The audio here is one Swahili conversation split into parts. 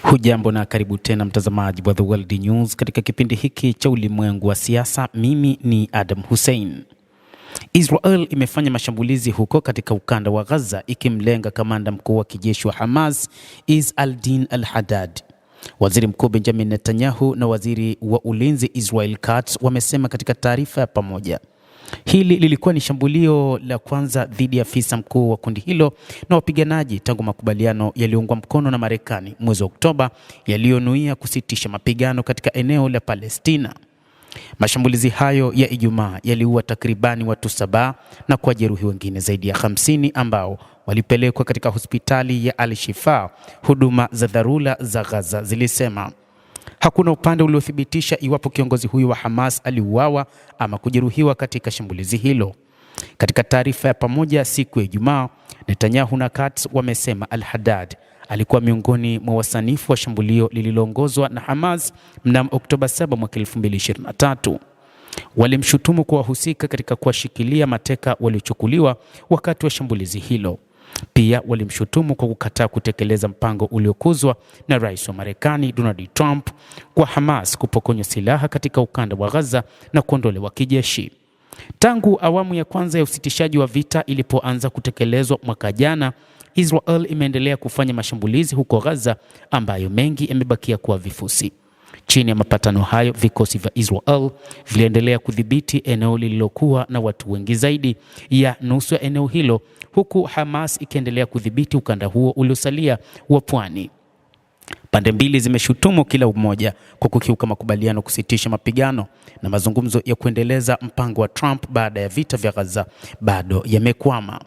Hujambo na karibu tena mtazamaji wa The World News katika kipindi hiki cha ulimwengu wa siasa. Mimi ni Adam Hussein. Israel imefanya mashambulizi huko katika ukanda wa Gaza ikimlenga kamanda mkuu wa kijeshi wa Hamas Izz al-Din al-Haddad. Waziri Mkuu Benjamin Netanyahu na waziri wa ulinzi Israel Katz wamesema katika taarifa ya pamoja. Hili lilikuwa ni shambulio la kwanza dhidi ya afisa mkuu wa kundi hilo na wapiganaji tangu makubaliano yaliyoungwa mkono na Marekani mwezi Oktoba yaliyonuia kusitisha mapigano katika eneo la Palestina. Mashambulizi hayo ya Ijumaa yaliua takribani watu 7 na kujeruhi wengine zaidi ya 50 ambao walipelekwa katika hospitali ya Al-Shifa. Huduma za dharura za Gaza zilisema hakuna upande uliothibitisha iwapo kiongozi huyu wa Hamas aliuawa ama kujeruhiwa katika shambulizi hilo. Katika taarifa ya pamoja siku ya Ijumaa, Netanyahu na Katz wamesema al-Haddad alikuwa miongoni mwa wasanifu wa shambulio lililoongozwa na Hamas mnamo Oktoba 7 mwaka 2023. Walimshutumu kwa wahusika katika kuwashikilia mateka waliochukuliwa wakati wa shambulizi hilo. Pia walimshutumu kwa kukataa kutekeleza mpango uliokuzwa na Rais wa Marekani Donald Trump kwa Hamas kupokonywa silaha katika ukanda wa Gaza na kuondolewa kijeshi. Tangu awamu ya kwanza ya usitishaji wa vita ilipoanza kutekelezwa mwaka jana, Israel imeendelea kufanya mashambulizi huko Gaza ambayo mengi yamebakia kuwa vifusi. Chini ya mapatano hayo, vikosi vya Israel viliendelea kudhibiti eneo lililokuwa na watu wengi zaidi ya nusu ya eneo hilo, huku Hamas ikiendelea kudhibiti ukanda huo uliosalia wa pwani. Pande mbili zimeshutumu kila mmoja kwa kukiuka makubaliano kusitisha mapigano, na mazungumzo ya kuendeleza mpango wa Trump baada ya vita vya Gaza bado yamekwama.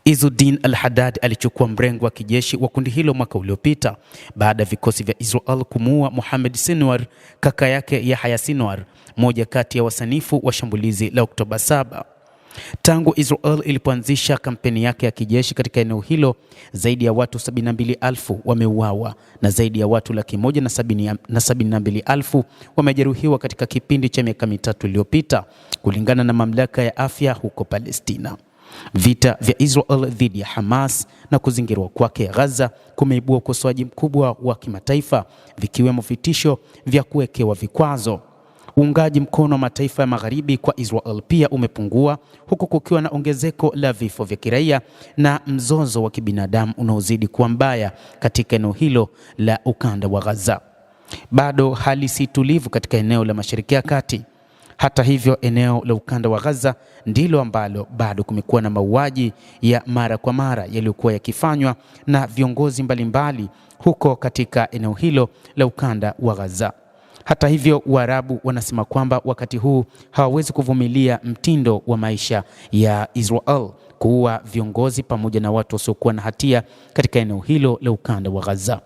Izz-al-Din al-Haddad alichukua mrengo wa kijeshi wa kundi hilo mwaka uliopita baada ya vikosi vya Israel kumuua Mohammed Sinwar, kaka yake Yahya Sinwar, moja kati ya wasanifu wa shambulizi la Oktoba 7. Tangu Israel ilipoanzisha kampeni yake ya kijeshi katika eneo hilo, zaidi ya watu 72,000 wameuawa na zaidi ya watu 172,000 wamejeruhiwa katika kipindi cha miaka mitatu iliyopita, kulingana na mamlaka ya afya huko Palestina. Vita vya Israel dhidi ya Hamas na kuzingirwa kwake Gaza kumeibua ukosoaji mkubwa wa kimataifa, vikiwemo vitisho vya kuwekewa vikwazo. Uungaji mkono wa mataifa ya magharibi kwa Israel pia umepungua, huku kukiwa na ongezeko la vifo vya kiraia na mzozo wa kibinadamu unaozidi kuwa mbaya katika eneo hilo la ukanda wa Gaza. Bado hali si tulivu katika eneo la Mashariki ya Kati. Hata hivyo, eneo la ukanda wa Gaza ndilo ambalo bado kumekuwa na mauaji ya mara kwa mara yaliyokuwa yakifanywa na viongozi mbalimbali huko katika eneo hilo la ukanda wa Gaza. Hata hivyo, Waarabu wanasema kwamba wakati huu hawawezi kuvumilia mtindo wa maisha ya Israel kuua viongozi pamoja na watu wasiokuwa na hatia katika eneo hilo la ukanda wa Gaza.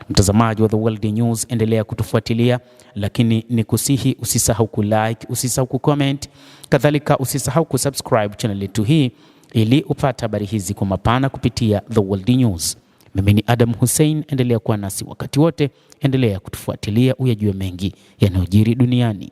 Mtazamaji wa The World News, endelea kutufuatilia, lakini nikusihi usisahau kulike, usisahau kucomment, kadhalika usisahau kusubscribe channel yetu hii ili upate habari hizi kwa mapana kupitia The World News. Mimi ni Adam Hussein, endelea kuwa nasi wakati wote, endelea kutufuatilia uyajue mengi yanayojiri duniani.